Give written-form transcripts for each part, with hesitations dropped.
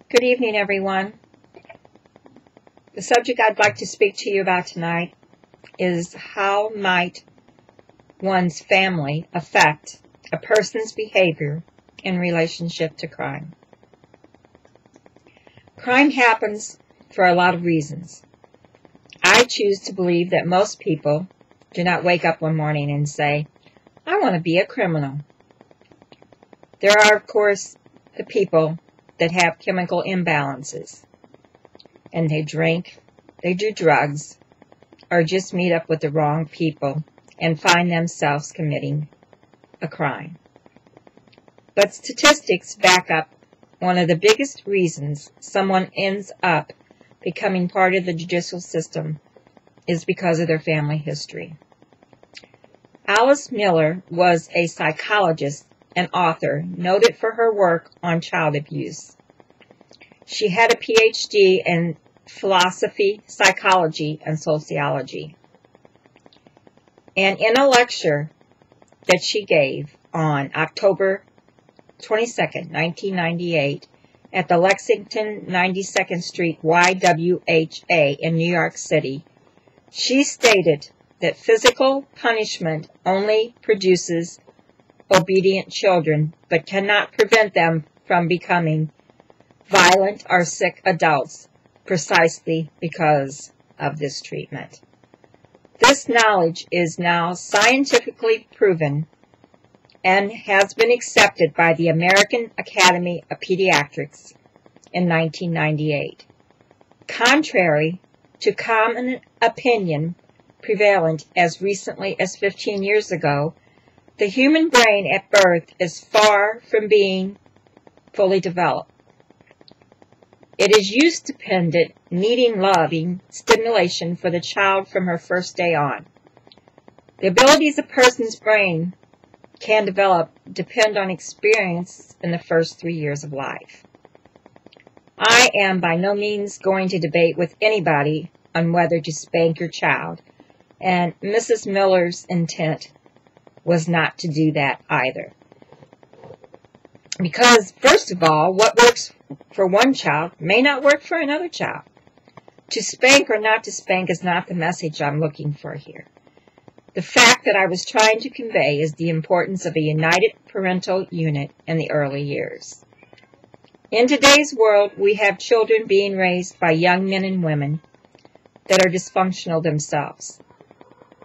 Good evening, everyone. The subject I'd like to speak to you about tonight is how might one's family affect a person's behavior in relationship to crime. Crime happens for a lot of reasons. I choose to believe that most people do not wake up one morning and say, I want to be a criminal. There are, of course, the people that have chemical imbalances, and they drink, they do drugs, or just meet up with the wrong people and find themselves committing a crime. But statistics back up one of the biggest reasons someone ends up becoming part of the judicial system is because of their family history. Alice Miller was a psychologist and author noted for her work on child abuse. She had a PhD in philosophy, psychology, and sociology. And in a lecture that she gave on October 22nd, 1998, at the Lexington 92nd Street YWHA in New York City, she stated that physical punishment only produces obedient children, but cannot prevent them from becoming violent or sick adults precisely because of this treatment. This knowledge is now scientifically proven and has been accepted by the American Academy of Pediatrics in 1998. Contrary to common opinion prevalent as recently as 15 years ago, the human brain at birth is far from being fully developed. It is use-dependent, needing loving stimulation for the child from her first day on. The abilities a person's brain can develop depend on experience in the first 3 years of life. I am by no means going to debate with anybody on whether to spank your child, and Mrs. Miller's intent was not to do that either. Because, first of all, what works for one child may not work for another child. To spank or not to spank is not the message I'm looking for here. The fact that I was trying to convey is the importance of a united parental unit in the early years. In today's world, we have children being raised by young men and women that are dysfunctional themselves.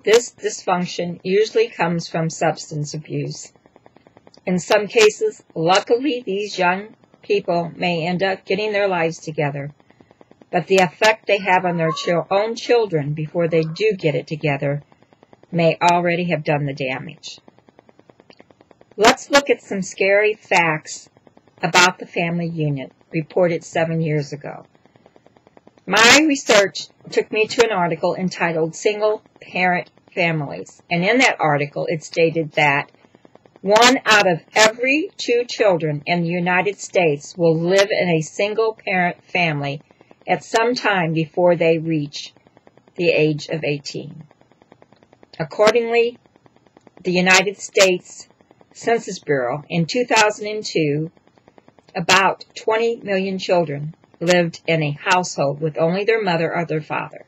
This dysfunction usually comes from substance abuse. In some cases, luckily, these young people may end up getting their lives together, but the effect they have on their own children before they do get it together may already have done the damage. Let's look at some scary facts about the family unit reported 7 years ago. My research took me to an article entitled Single Parent Families, and in that article it stated that 1 out of every 2 children in the United States will live in a single-parent family at some time before they reach the age of 18. Accordingly, the United States Census Bureau in 2002, about 20 million children lived in a household with only their mother or their father.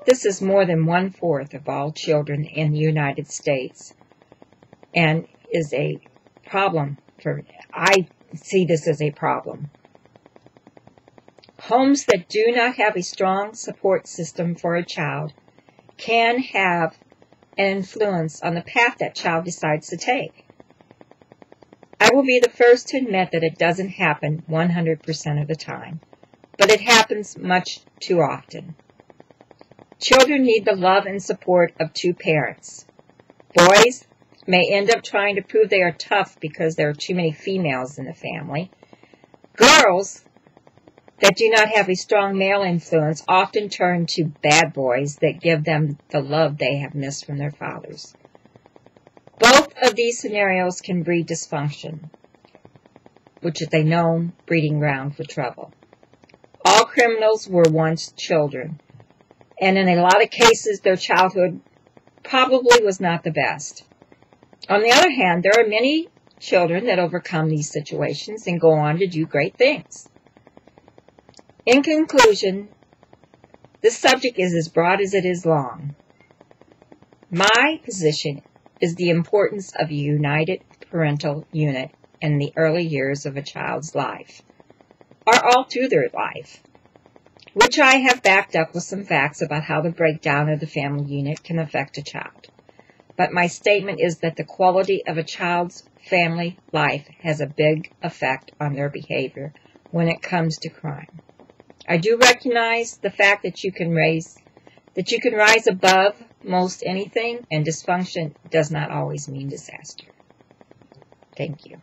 This is more than 1/4 of all children in the United States, and is a problem I see this as a problem. Homes that do not have a strong support system for a child can have an influence on the path that child decides to take. I will be the first to admit that it doesn't happen 100% of the time, but it happens much too often. Children need the love and support of 2 parents. Boys may end up trying to prove they are tough because there are too many females in the family. Girls that do not have a strong male influence often turn to bad boys that give them the love they have missed from their fathers. Both of these scenarios can breed dysfunction, which is a known breeding ground for trouble. All criminals were once children, and in a lot of cases their childhood probably was not the best. On the other hand, there are many children that overcome these situations and go on to do great things. In conclusion, this subject is as broad as it is long. My position is the importance of a united parental unit in the early years of a child's life, or all through their life, which I have backed up with some facts about how the breakdown of the family unit can affect a child. But my statement is that the quality of a child's family life has a big effect on their behavior when it comes to crime. I do recognize the fact that you can rise above most anything, and dysfunction does not always mean disaster. Thank you.